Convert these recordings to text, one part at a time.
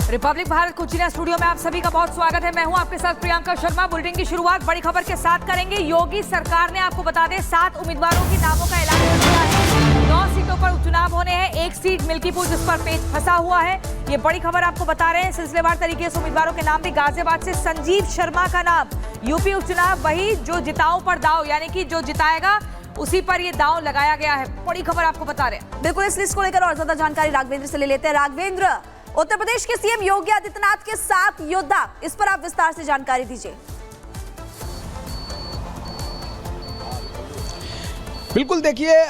Republic Bharat Kutchina studio में आप सभी का बहुत स्वागत है। मैं हूं आपके साथ प्रियंका शर्मा। बुलेटिन की शुरुआत बड़ी खबर के साथ करेंगे। योगी सरकार ने आपको बता दें 7 उम्मीदवारों की नामों का ऐलान कर दिया है। 9 सीटों पर उपचुनाव होने हैं। एक सीट मिल्कीपुर जिस पर पेच फंसा हुआ है। ये बड़ी खबर आपको बता रहे हैं। सिलसिलेवार तरीके से उम्मीदवारों के नाम भी गाजियाबाद से संजीव शर्मा का नाम। यूपी उपचुनाव वही जो जिताओ पर दाव, यानी कि जो जिताएगा उसी पर ये दांव लगाया गया है। बड़ी खबर आपको बता रहे हैं। बिल्कुल, इस लिस्ट को लेकर और ज्यादा जानकारी राघवेंद्र से ले लेते हैं। राघवेंद्र, उत्तर प्रदेश के सीएम योगी आदित्यनाथ के 7 योद्धा, इस पर आप विस्तार से जानकारी दीजिए। बिल्कुल, देखिए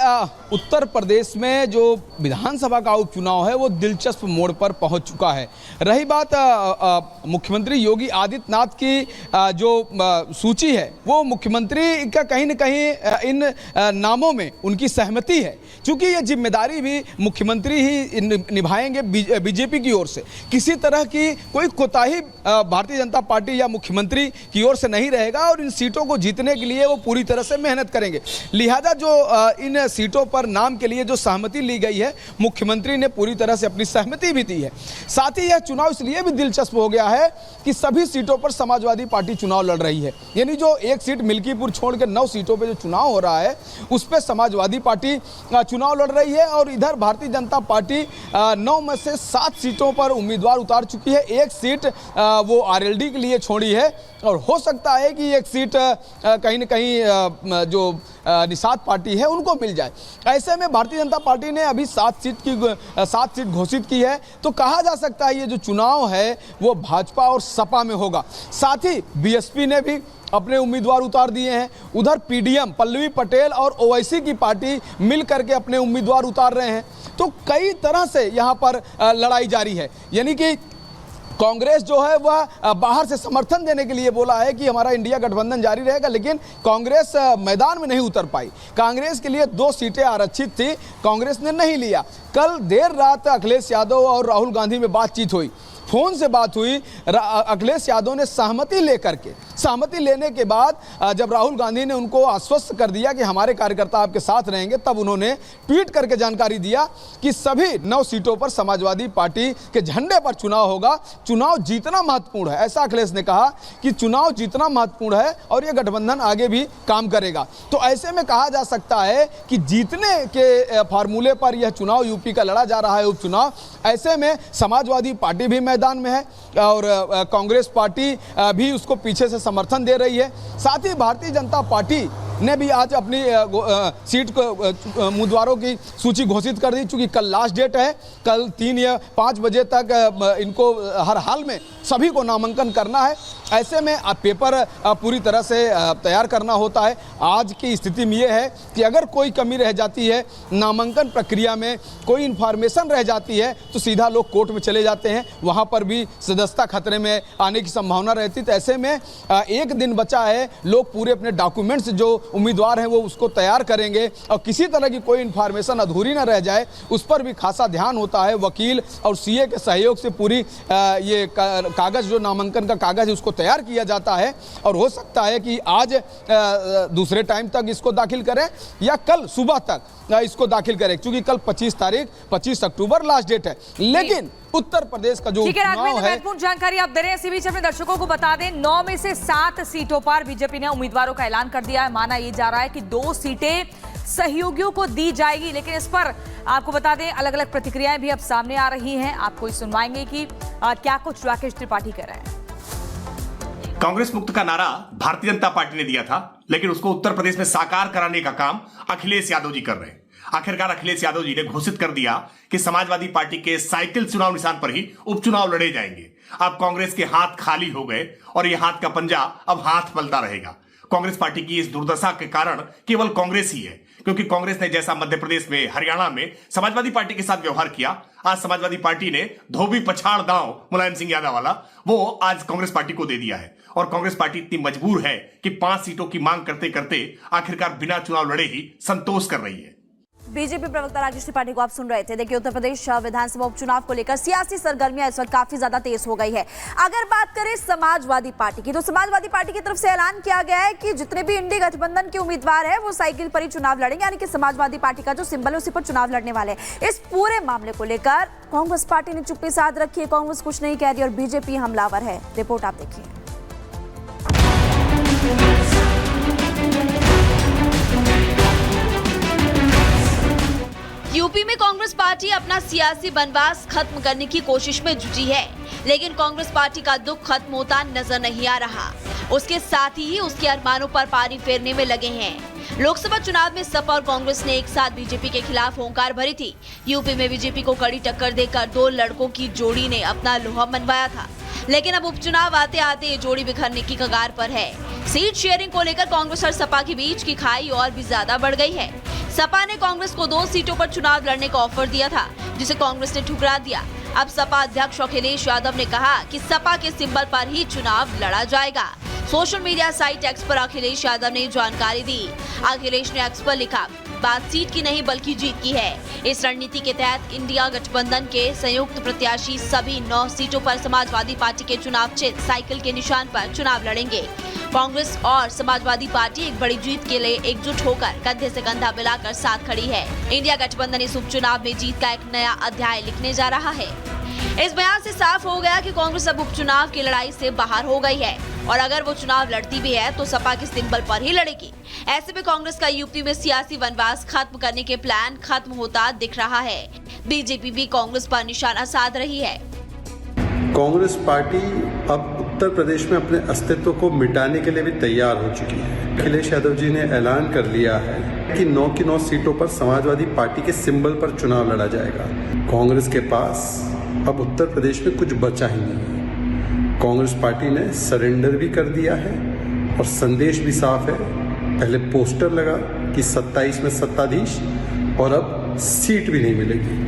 उत्तर प्रदेश में जो विधानसभा का उपचुनाव है वो दिलचस्प मोड़ पर पहुंच चुका है। रही बात मुख्यमंत्री योगी आदित्यनाथ की जो सूची है, वो मुख्यमंत्री का कहीं न कहीं इन नामों में उनकी सहमति है, क्योंकि ये जिम्मेदारी भी मुख्यमंत्री ही निभाएंगे बीजेपी की ओर से। किसी तरह की कोई कोताही भारतीय जनता पार्टी या मुख्यमंत्री की ओर से नहीं रहेगा और इन सीटों को जीतने के लिए वो पूरी तरह से मेहनत करेंगे। लिहाजा जो इन सीटों पर नाम के लिए जो सहमति ली गई है, मुख्यमंत्री ने पूरी तरह से अपनी सहमति भी दी है। साथ ही यह चुनाव इसलिए भी दिलचस्प हो गया है कि सभी सीटों पर समाजवादी पार्टी चुनाव लड़ रही है। यानी जो एक सीट मिल्कीपुर छोड़ के 9 सीटों पर जो चुनाव हो रहा है, उस पर समाजवादी पार्टी चुनाव लड़ रही है और इधर भारतीय जनता पार्टी 9 में से 7 सीटों पर उम्मीदवार उतार चुकी है। एक सीट वो आरएलडी के लिए छोड़ी है और हो सकता है कि एक सीट कहीं न कहीं जो निषाद पार्टी है उनको मिल जाए। ऐसे में भारतीय जनता पार्टी ने अभी 7 सीट घोषित की है। तो कहा जा सकता है ये जो चुनाव है वो भाजपा और सपा में होगा। साथ ही बीएसपी ने भी अपने उम्मीदवार उतार दिए हैं। उधर पीडीएम पल्लवी पटेल और ओवैसी की पार्टी मिल करके अपने उम्मीदवार उतार रहे हैं। तो कई तरह से यहाँ पर लड़ाई जारी है। यानी कि कांग्रेस जो है वह बाहर से समर्थन देने के लिए बोला है कि हमारा इंडिया गठबंधन जारी रहेगा, लेकिन कांग्रेस मैदान में नहीं उतर पाई। कांग्रेस के लिए 2 सीटें आरक्षित थी, कांग्रेस ने नहीं लिया। कल देर रात अखिलेश यादव और राहुल गांधी में बातचीत हुई, फोन से बात हुई। अखिलेश यादव ने सहमति लेने के बाद जब राहुल गांधी ने उनको आश्वस्त कर दिया कि हमारे कार्यकर्ता आपके साथ रहेंगे, तब उन्होंने ट्वीट करके जानकारी दिया कि सभी 9 सीटों पर समाजवादी पार्टी के झंडे पर चुनाव होगा। चुनाव जीतना महत्वपूर्ण है, ऐसा अखिलेश ने कहा कि चुनाव जीतना महत्वपूर्ण है और यह गठबंधन आगे भी काम करेगा। तो ऐसे में कहा जा सकता है कि जीतने के फार्मूले पर यह चुनाव यूपी का लड़ा जा रहा है, उपचुनाव। ऐसे में समाजवादी पार्टी भी मैदान में है और कांग्रेस पार्टी भी उसको पीछे से समर्थन दे रही है। साथ ही भारतीय जनता पार्टी ने भी आज अपनी सीट को उम्मीदवारों की सूची घोषित कर दी। चूंकि कल लास्ट डेट है, कल 3 या 5 बजे तक इनको हर हाल में सभी को नामांकन करना है। ऐसे में पेपर पूरी तरह से तैयार करना होता है। आज की स्थिति में ये है कि अगर कोई कमी रह जाती है, नामांकन प्रक्रिया में कोई इन्फॉर्मेशन रह जाती है, तो सीधा लोग कोर्ट में चले जाते हैं, वहाँ पर भी सदस्यता खतरे में आने की संभावना रहती। तो ऐसे में 1 दिन बचा है, लोग पूरे अपने डॉक्यूमेंट्स जो उम्मीदवार हैं वो उसको तैयार करेंगे और किसी तरह की कोई इन्फॉर्मेशन अधूरी ना रह जाए, उस पर भी खासा ध्यान होता है। वकील और सीए के सहयोग से पूरी ये कागज़, जो नामांकन का कागज़ है, उसको तैयार किया जाता है और हो सकता है कि आज दूसरे टाइम तक इसको दाखिल करें या कल सुबह तक इसको दाखिल करें, क्योंकि कल 25 अक्टूबर लास्ट डेट है। लेकिन उत्तर प्रदेश का जो चुनाव है, महत्वपूर्ण जानकारी आप दे रहे हैं। इसी बीच अपने दर्शकों को बता दें, 9 में से 7 सीटों पर बीजेपी ने उम्मीदवारों का ऐलान कर दिया है। माना ये जा रहा है कि 2 सीटें सहयोगियों को दी जाएगी, लेकिन इस पर आपको बता दें अलग अलग प्रतिक्रियाएं भी अब सामने आ रही हैं। आपको सुनवाएंगे कि क्या कुछ राकेश त्रिपाठी कह रहे हैं। कांग्रेस मुक्त का नारा भारतीय जनता पार्टी ने दिया था, लेकिन उसको उत्तर प्रदेश में साकार कराने का काम अखिलेश यादव जी कर रहे हैं। आखिरकार अखिलेश यादव जी ने घोषित कर दिया कि समाजवादी पार्टी के साइकिल चुनाव निशान पर ही उपचुनाव लड़े जाएंगे। अब कांग्रेस के हाथ खाली हो गए और यह हाथ का पंजा अब हाथ पलता रहेगा। कांग्रेस पार्टी की इस दुर्दशा के कारण केवल कांग्रेस ही है, क्योंकि कांग्रेस ने जैसा मध्य प्रदेश में, हरियाणा में समाजवादी पार्टी के साथ व्यवहार किया, आज समाजवादी पार्टी ने धोबी पछाड़ दांव मुलायम सिंह यादव वाला वो आज कांग्रेस पार्टी को दे दिया है। और कांग्रेस पार्टी इतनी मजबूर है कि 5 सीटों की मांग करते करते आखिरकार बिना चुनाव लड़े ही संतोष कर रही है। बीजेपी प्रवक्ता राकेश त्रिपाठी को आप सुन रहे थे। देखिए, उत्तर प्रदेश विधानसभा उपचुनाव को लेकर सियासी सरगर्मियां इस वक्त काफी ज्यादा तेज हो गई है। अगर बात करें समाजवादी पार्टी की, तो समाजवादी पार्टी की तरफ से ऐलान किया गया है कि जितने भी इंडी गठबंधन के उम्मीदवार है वो साइकिल पर ही चुनाव लड़ेंगे, यानी कि समाजवादी पार्टी का जो सिंबल है उसी पर चुनाव लड़ने वाले हैं। इस पूरे मामले को लेकर कांग्रेस पार्टी ने चुप्पी साध रखी है। कांग्रेस कुछ नहीं कह रही और बीजेपी हमलावर है। रिपोर्ट आप देखिए। यूपी में कांग्रेस पार्टी अपना सियासी बनवास खत्म करने की कोशिश में जुटी है, लेकिन कांग्रेस पार्टी का दुख खत्म होता नजर नहीं आ रहा। उसके साथ ही उसके अरमानों पर पानी फेरने में लगे हैं। लोकसभा चुनाव में सपा और कांग्रेस ने एक साथ बीजेपी के खिलाफ होंकार भरी थी। यूपी में बीजेपी को कड़ी टक्कर देकर दो लड़कों की जोड़ी ने अपना लोहा मनवाया था, लेकिन अब उपचुनाव आते आते ये जोड़ी बिखरने की कगार पर है। सीट शेयरिंग को लेकर कांग्रेस और सपा के बीच की खाई और भी ज्यादा बढ़ गई है। सपा ने कांग्रेस को 2 सीटों पर चुनाव लड़ने का ऑफर दिया था, जिसे कांग्रेस ने ठुकरा दिया। अब सपा अध्यक्ष अखिलेश यादव ने कहा कि सपा के सिंबल पर ही चुनाव लड़ा जाएगा। सोशल मीडिया साइट एक्स पर अखिलेश यादव ने जानकारी दी। अखिलेश ने एक्स पर लिखा, बात सीट की नहीं बल्कि जीत की है। इस रणनीति के तहत इंडिया गठबंधन के संयुक्त प्रत्याशी सभी 9 सीटों पर समाजवादी पार्टी के चुनाव चिन्ह साइकिल के निशान पर चुनाव लड़ेंगे। कांग्रेस और समाजवादी पार्टी एक बड़ी जीत के लिए एकजुट होकर कंधे से कंधा मिलाकर साथ खड़ी है। इंडिया गठबंधन इस उपचुनाव में जीत का एक नया अध्याय लिखने जा रहा है। इस बयान से साफ हो गया कि कांग्रेस अब उपचुनाव की लड़ाई से बाहर हो गई है और अगर वो चुनाव लड़ती भी है तो सपा के सिंबल पर ही लड़ेगी। ऐसे में कांग्रेस का यूपी में सियासी वनवास खत्म करने के प्लान खत्म होता दिख रहा है। बीजेपी भी कांग्रेस पर निशाना साध रही है। कांग्रेस पार्टी अब उत्तर प्रदेश में अपने अस्तित्व को मिटाने के लिए भी तैयार हो चुकी है। अखिलेश यादव जी ने ऐलान कर लिया है कि 9 की 9 सीटों पर समाजवादी पार्टी के सिंबल पर चुनाव लड़ा जाएगा। कांग्रेस के पास अब उत्तर प्रदेश में कुछ बचा ही नहीं है। कांग्रेस पार्टी ने सरेंडर भी कर दिया है और संदेश भी साफ है। पहले पोस्टर लगा कि 27 में सत्ताधीश और अब सीट भी नहीं मिलेगी।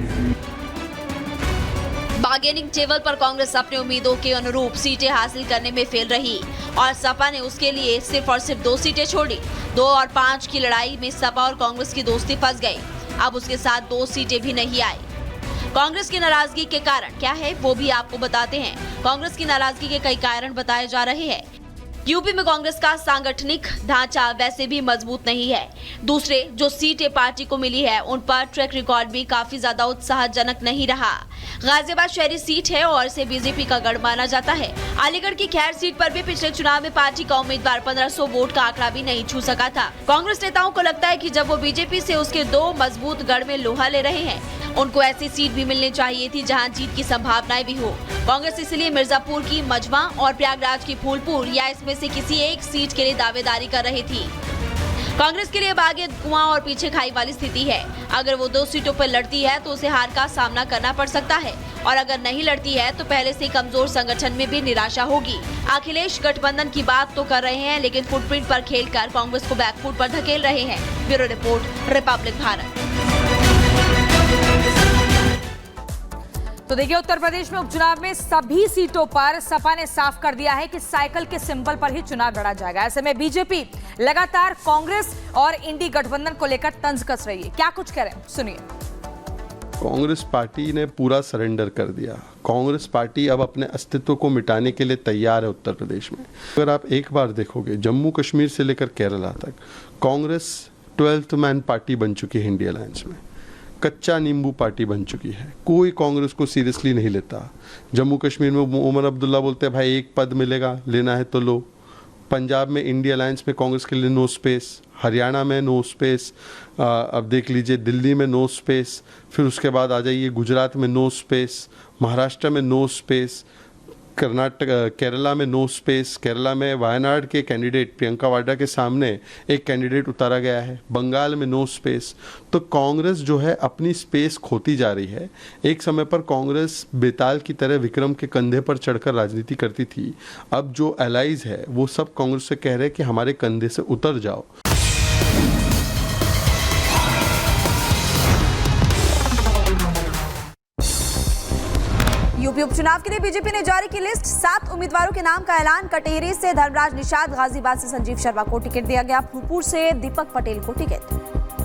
बार्गेनिंग टेबल पर कांग्रेस अपने उम्मीदों के अनुरूप सीटें हासिल करने में फेल रही और सपा ने उसके लिए सिर्फ और सिर्फ 2 सीटें छोड़ी। 2 और 5 की लड़ाई में सपा और कांग्रेस की दोस्ती फंस गई। अब उसके साथ 2 सीटें भी नहीं आई। कांग्रेस की नाराजगी के कारण क्या है वो भी आपको बताते हैं। कांग्रेस की नाराजगी के कई कारण बताए जा रहे हैं। यूपी में कांग्रेस का सांगठनिक ढांचा वैसे भी मजबूत नहीं है। दूसरे जो सीटें पार्टी को मिली है उन पर ट्रैक रिकॉर्ड भी काफी ज्यादा उत्साहजनक नहीं रहा। गाजियाबाद शहरी सीट है और इसे बीजेपी का गढ़ माना जाता है। अलीगढ़ की खैर सीट पर भी पिछले चुनाव में पार्टी का उम्मीदवार 1500 वोट का आंकड़ा भी नहीं छू सका था। कांग्रेस नेताओं को लगता है कि जब वो बीजेपी से उसके 2 मजबूत गढ़ में लोहा ले रहे हैं, उनको ऐसी सीट भी मिलनी चाहिए थी जहां जीत की संभावनाएं भी हो। कांग्रेस इसलिए मिर्जापुर की मजवा और प्रयागराज की फूलपुर या इसमें से किसी एक सीट के लिए दावेदारी कर रही थी। कांग्रेस के लिए अब आगे कुआं और पीछे खाई वाली स्थिति है। अगर वो 2 सीटों पर लड़ती है तो उसे हार का सामना करना पड़ सकता है और अगर नहीं लड़ती है तो पहले से कमजोर संगठन में भी निराशा होगी। अखिलेश गठबंधन की बात तो कर रहे हैं, लेकिन फुटप्रिंट पर खेलकर कांग्रेस को बैकफुट पर धकेल रहे हैं। Bureau report, Republic Bharat. तो देखिए, उत्तर प्रदेश में उपचुनाव में सभी सीटों पर सपा ने साफ कर दिया है कि साइकिल के सिंबल पर ही चुनाव लड़ा जाएगा। ऐसे में बीजेपी लगातार कांग्रेस और इंडी गठबंधन को लेकर तंज कस रही है। क्या कुछ कह रहे हैं, सुनिए। कांग्रेस पार्टी ने पूरा सरेंडर कर दिया। कांग्रेस पार्टी अब अपने अस्तित्व को मिटाने के लिए तैयार है उत्तर प्रदेश में। अगर आप एक बार देखोगे, जम्मू कश्मीर से लेकर केरला तक कांग्रेस 12th मैन पार्टी बन चुकी है इंडी अलायंस में। कच्चा नींबू पार्टी बन चुकी है। कोई कांग्रेस को सीरियसली नहीं लेता। जम्मू कश्मीर में उमर अब्दुल्ला बोलते हैं भाई 1 पद मिलेगा, लेना है तो लो। पंजाब में इंडी अलायंस में कांग्रेस के लिए नो स्पेस, हरियाणा में नो स्पेस, अब देख लीजिए दिल्ली में नो स्पेस, फिर उसके बाद आ जाइए गुजरात में नो स्पेस, महाराष्ट्र में नो स्पेस, कर्नाटक केरला में नो स्पेस। केरला में वायनाड के कैंडिडेट प्रियंका वाड्रा के सामने एक कैंडिडेट उतारा गया है। बंगाल में नो स्पेस। तो कांग्रेस जो है अपनी स्पेस खोती जा रही है। एक समय पर कांग्रेस बेताल की तरह विक्रम के कंधे पर चढ़कर राजनीति करती थी। अब जो एलाइज है वो सब कांग्रेस से कह रहे हैं कि हमारे कंधे से उतर जाओ। यूपी उपचुनाव के लिए बीजेपी ने जारी की लिस्ट। 7 उम्मीदवारों के नाम का ऐलान। कटेहरी से धर्मराज निषाद, गाजियाबाद से संजीव शर्मा को टिकट दिया गया, फूलपुर से दीपक पटेल को टिकट।